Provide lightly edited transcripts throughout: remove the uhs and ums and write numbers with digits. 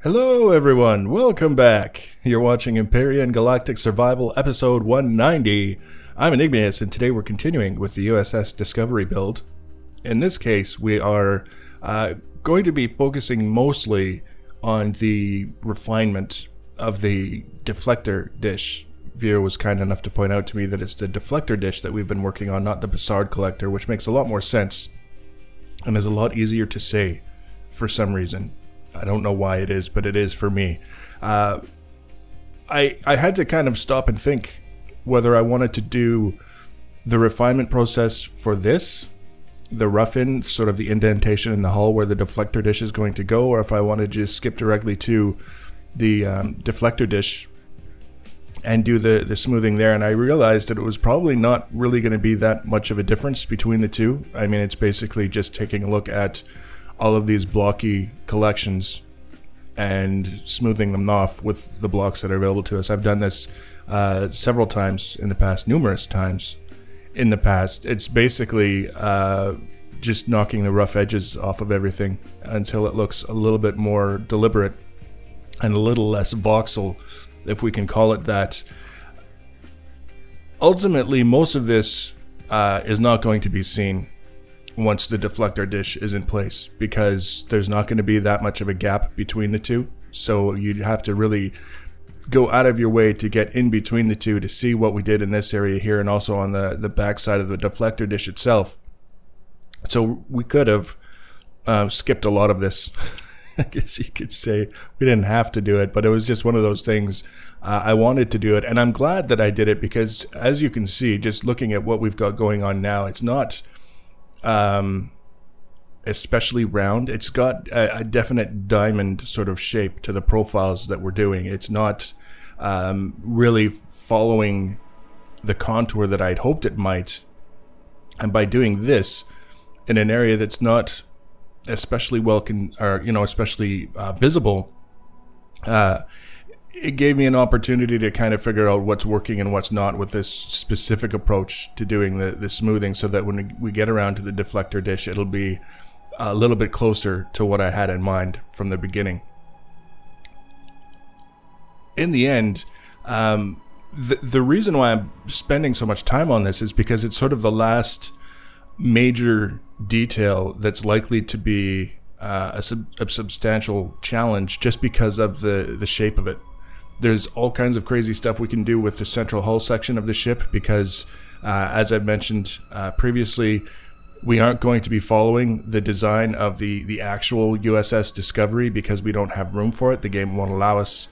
Hello everyone, welcome back. You're watching Empyrion Galactic Survival episode 190. I'm Enigmius and today we're continuing with the USS Discovery build. In this case we are going to be focusing mostly on the refinement of the deflector dish. Viewer was kind enough to point out to me that it's the deflector dish that we've been working on, not the Bussard collector, which makes a lot more sense and is a lot easier to say for some reason. I don't know why it is, but it is for me. I had to kind of stop and think whether I wanted to do the refinement process for this, the rough-in, sort of the indentation in the hull where the deflector dish is going to go, or if I wanted to just skip directly to the deflector dish and do the smoothing there. And I realized that it was probably not really going to be that much of a difference between the two. I mean, it's basically just taking a look at all of these blocky collections and smoothing them off with the blocks that are available to us. I've done this several times in the past, numerous times in the past. It's basically just knocking the rough edges off of everything until it looks a little bit more deliberate and a little less voxel, if we can call it that. Ultimately, most of this is not going to be seen once the deflector dish is in place, because there's not going to be that much of a gap between the two. So you'd have to really go out of your way to get in between the two to see what we did in this area here, and also on the back side of the deflector dish itself. So we could have skipped a lot of this. I guess you could say we didn't have to do it, but it was just one of those things. I wanted to do it, and I'm glad that I did it, because as you can see, just looking at what we've got going on now, it's not especially round. It's got a definite diamond sort of shape to the profiles that we're doing. It's not really following the contour that I'd hoped it might. And by doing this in an area that's not especially especially visible, it gave me an opportunity to kind of figure out what's working and what's not with this specific approach to doing the smoothing, so that when we get around to the deflector dish, it'll be a little bit closer to what I had in mind from the beginning. In the end, the reason why I'm spending so much time on this is because it's sort of the last major detail that's likely to be a substantial challenge, just because of the shape of it. There's all kinds of crazy stuff we can do with the central hull section of the ship, because as I've mentioned previously, we aren't going to be following the design of the actual USS Discovery, because we don't have room for it. The game won't allow us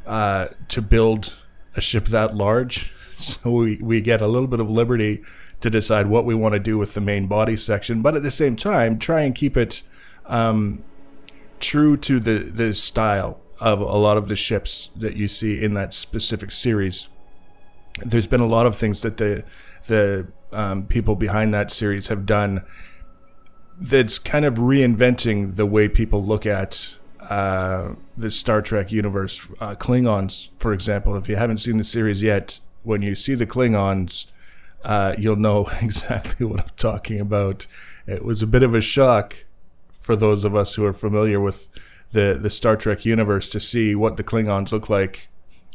to build a ship that large, so we get a little bit of liberty to decide what we want to do with the main body section, but at the same time try and keep it true to the style of a lot of the ships that you see in that specific series. There's been a lot of things that the people behind that series have done that's kind of reinventing the way people look at the Star Trek universe. Klingons, for example, if you haven't seen the series yet, when you see the Klingons, you'll know exactly what I'm talking about. It was a bit of a shock for those of us who are familiar with the Star Trek universe to see what the Klingons look like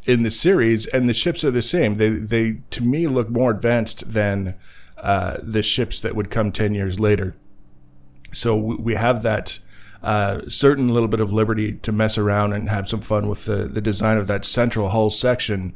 in the series, and the ships are the same. They to me look more advanced than the ships that would come 10 years later. So we have that certain little bit of liberty to mess around and have some fun with the design of that central hull section.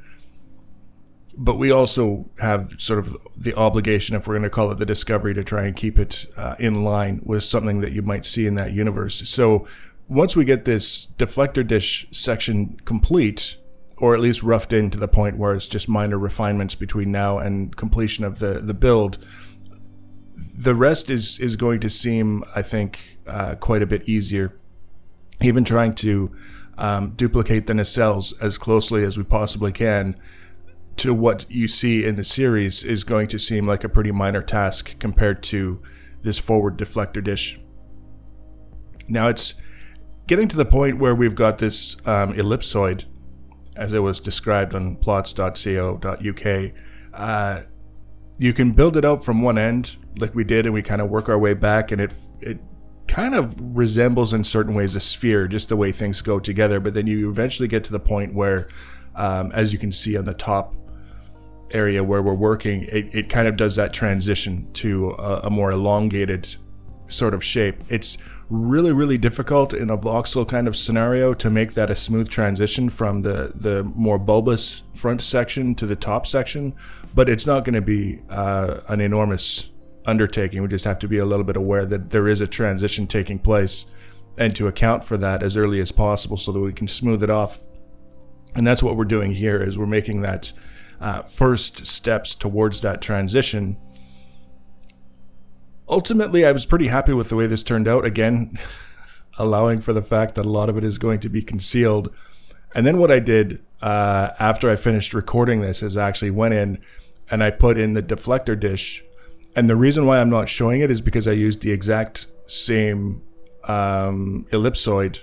But we also have sort of the obligation, if we're going to call it the Discovery, to try and keep it in line with something that you might see in that universe. So once we get this deflector dish section complete, or at least roughed in to the point where it's just minor refinements between now and completion of the build, the rest is going to seem, I think, quite a bit easier. Even trying to duplicate the nacelles as closely as we possibly can to what you see in the series is going to seem like a pretty minor task compared to this forward deflector dish. Now it's getting to the point where we've got this ellipsoid, as it was described on plots.co.uk. You can build it out from one end like we did, and we kind of work our way back, and it kind of resembles in certain ways a sphere, just the way things go together. But then you eventually get to the point where, as you can see on the top area where we're working, it kind of does that transition to a more elongated sort of shape. It's really, really difficult in a voxel kind of scenario to make that a smooth transition from the more bulbous front section to the top section, but it's not going to be an enormous undertaking. We just have to be a little bit aware that there is a transition taking place, and to account for that as early as possible so that we can smooth it off. And that's what we're doing here, is we're making that first steps towards that transition. Ultimately, I was pretty happy with the way this turned out. Again, allowing for the fact that a lot of it is going to be concealed. And then what I did after I finished recording this is I actually went in and I put in the deflector dish. And the reason why I'm not showing it is because I used the exact same ellipsoid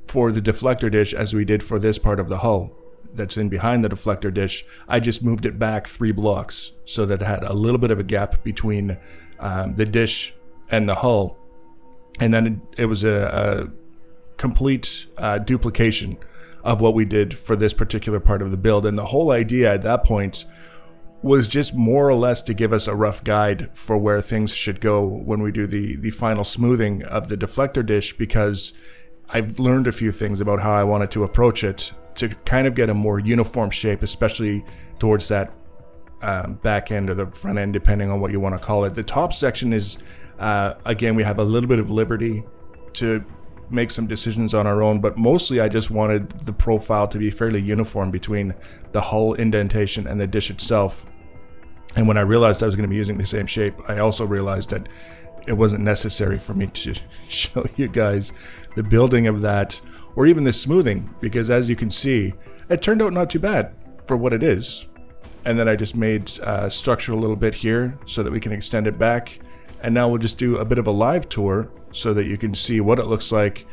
for the deflector dish as we did for this part of the hull that's in behind the deflector dish. I just moved it back 3 blocks so that it had a little bit of a gap between the dish and the hull, and then it was a complete duplication of what we did for this particular part of the build. And the whole idea at that point was just more or less to give us a rough guide for where things should go when we do the final smoothing of the deflector dish, because I've learned a few things about how I wanted to approach it to kind of get a more uniform shape, especially towards that back end or the front end, depending on what you want to call it. The top section is, again, we have a little bit of liberty to make some decisions on our own, but mostly I just wanted the profile to be fairly uniform between the hull indentation and the dish itself. And when I realized I was going to be using the same shape, I also realized that it wasn't necessary for me to show you guys the building of that or even the smoothing, because as you can see, it turned out not too bad for what it is. And then I just made structure a little bit here so that we can extend it back. And now we'll just do a bit of a live tour so that you can see what it looks like.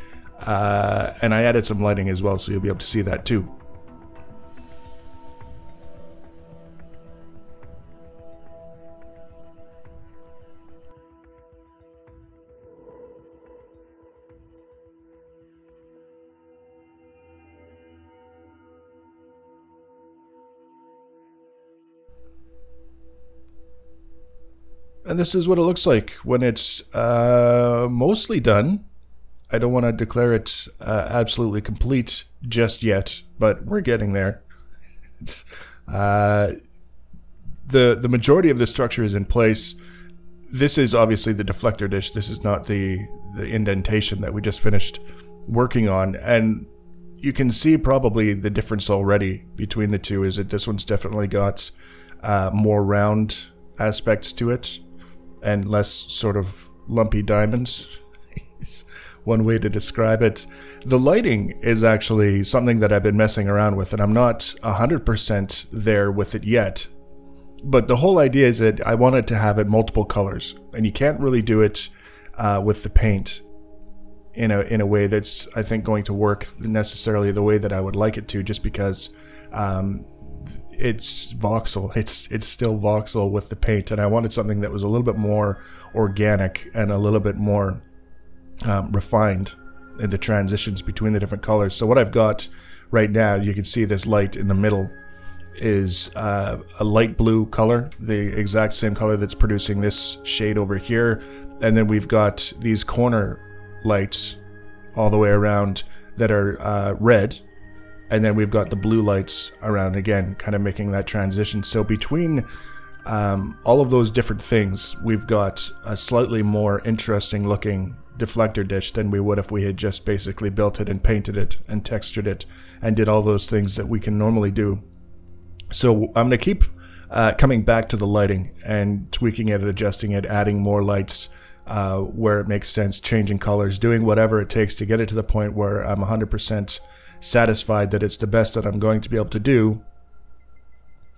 And I added some lighting as well, so you'll be able to see that too. And this is what it looks like when it's mostly done. I don't want to declare it absolutely complete just yet, but we're getting there. The majority of the structure is in place. This is obviously the deflector dish. This is not the indentation that we just finished working on. And you can see probably the difference already between the two is that this one's definitely got more round aspects to it and less sort of lumpy diamonds. One way to describe it. The lighting is actually something that I've been messing around with, and I'm not 100% there with it yet. But the whole idea is that I wanted to have it multiple colors, and you can't really do it with the paint in a way that's, I think, going to work necessarily the way that I would like it to, just because it's voxel. It's still voxel with the paint, and I wanted something that was a little bit more organic and a little bit more refined in the transitions between the different colors. So what I've got right now, you can see this light in the middle is a light blue color, the exact same color that's producing this shade over here. And then we've got these corner lights all the way around that are red. And then we've got the blue lights around again, kind of making that transition. So between all of those different things, we've got a slightly more interesting looking deflector dish than we would if we had just basically built it and painted it and textured it and did all those things that we can normally do. So I'm going to keep coming back to the lighting and tweaking it, adjusting it, adding more lights where it makes sense, changing colors, doing whatever it takes to get it to the point where I'm 100% satisfied that it's the best that I'm going to be able to do,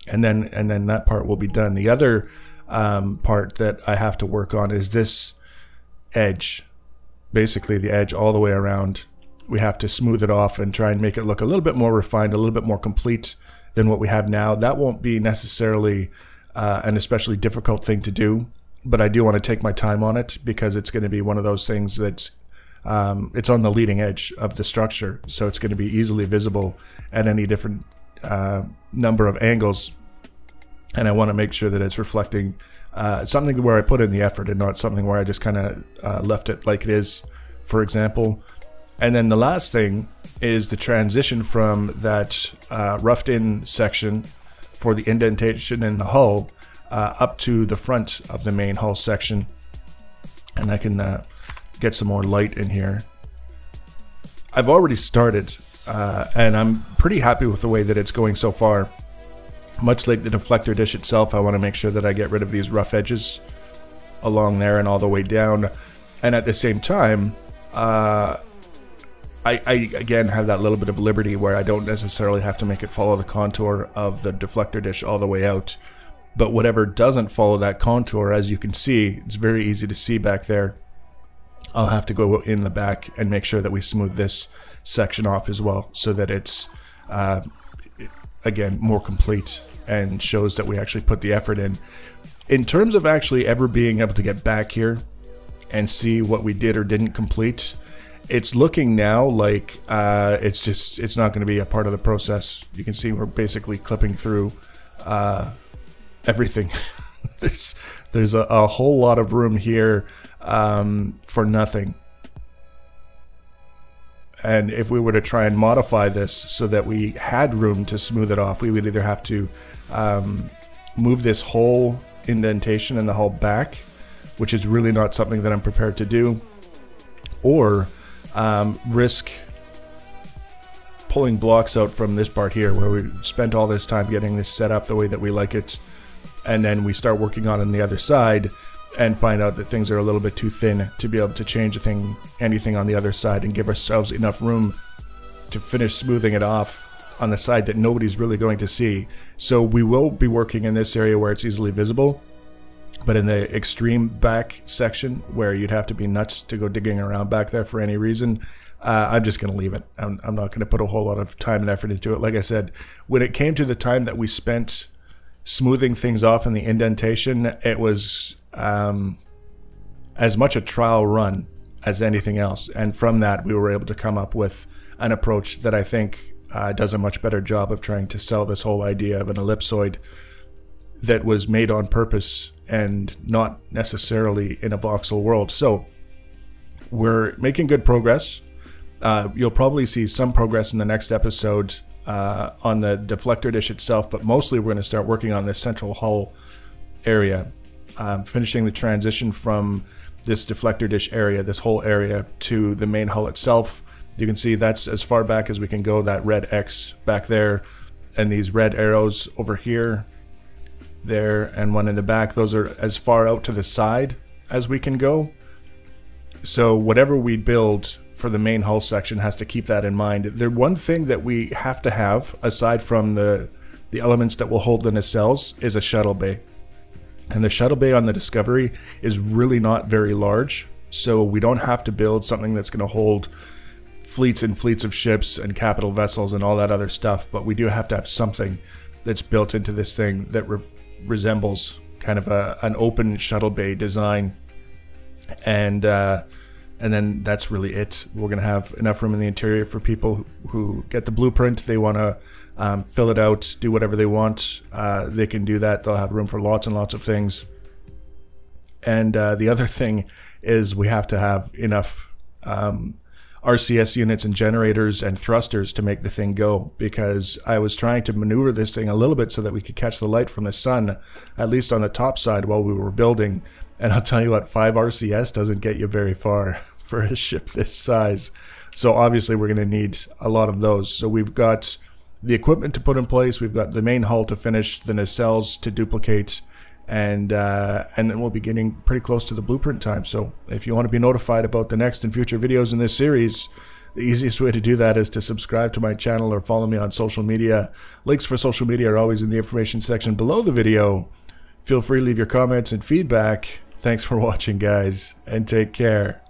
and then that part will be done. The other part that I have to work on is this edge, basically the edge all the way around. We have to smooth it off and try and make it look a little bit more refined, a little bit more complete than what we have now. That won't be necessarily an especially difficult thing to do. but I do want to take my time on it because it's going to be one of those things that's it's on the leading edge of the structure, so it's going to be easily visible at any different number of angles, and I want to make sure that it's reflecting something where I put in the effort and not something where I just kind of left it like it is, for example. And then the last thing is the transition from that roughed in section for the indentation in the hull up to the front of the main hull section. And I can get some more light in here. I've already started and I'm pretty happy with the way that it's going so far. Much like the deflector dish itself, I want to make sure that I get rid of these rough edges along there and all the way down. And at the same time, I again have that little bit of liberty where I don't necessarily have to make it follow the contour of the deflector dish all the way out. But whatever doesn't follow that contour, as you can see, it's very easy to see back there. I'll have to go in the back and make sure that we smooth this section off as well, so that it's again more complete and shows that we actually put the effort in. In terms of actually ever being able to get back here and see what we did or didn't complete, it's looking now like it's not going to be a part of the process. You can see we're basically clipping through everything. there's a whole lot of room here for nothing. And if we were to try and modify this so that we had room to smooth it off, we would either have to move this whole indentation in the hull back, which is really not something that I'm prepared to do, or risk pulling blocks out from this part here where we spent all this time getting this set up the way that we like it, and then we start working on the other side and find out that things are a little bit too thin to be able to change anything on the other side and give ourselves enough room to finish smoothing it off on the side that nobody's really going to see. So we will be working in this area where it's easily visible, but in the extreme back section where you'd have to be nuts to go digging around back there for any reason, I'm just going to leave it. I'm not going to put a whole lot of time and effort into it. Like I said, when it came to the time that we spent smoothing things off in the indentation, it was as much a trial run as anything else, and from that we were able to come up with an approach that I think does a much better job of trying to sell this whole idea of an ellipsoid that was made on purpose and not necessarily in a voxel world. So we're making good progress. You'll probably see some progress in the next episode on the deflector dish itself, but mostly we're going to start working on this central hull area. Finishing the transition from this deflector dish area, this whole area, to the main hull itself. You can see that's as far back as we can go, that red X back there, and these red arrows over here, there, and one in the back. Those are as far out to the side as we can go. So whatever we build for the main hull section has to keep that in mind. The one thing that we have to have, aside from the elements that will hold the nacelles, is a shuttle bay. And the shuttle bay on the Discovery is really not very large, so we don't have to build something that's going to hold fleets and fleets of ships and capital vessels and all that other stuff, but we do have to have something that's built into this thing that resembles kind of an open shuttle bay design. And then that's really it. We're going to have enough room in the interior for people who get the blueprint. They want to fill it out, do whatever they want. They can do that. They'll have room for lots and lots of things. And the other thing is we have to have enough RCS units and generators and thrusters to make the thing go, because I was trying to maneuver this thing a little bit so that we could catch the light from the sun, at least on the top side while we were building. And I'll tell you what, 5 RCS doesn't get you very far for a ship this size. So obviously we're going to need a lot of those. So we've got the equipment to put in place, we've got the main hull to finish, the nacelles to duplicate, and then we'll be getting pretty close to the blueprint time. So if you want to be notified about the next and future videos in this series, the easiest way to do that is to subscribe to my channel or follow me on social media. Links for social media are always in the information section below the video. Feel free to leave your comments and feedback. Thanks for watching, guys, and take care.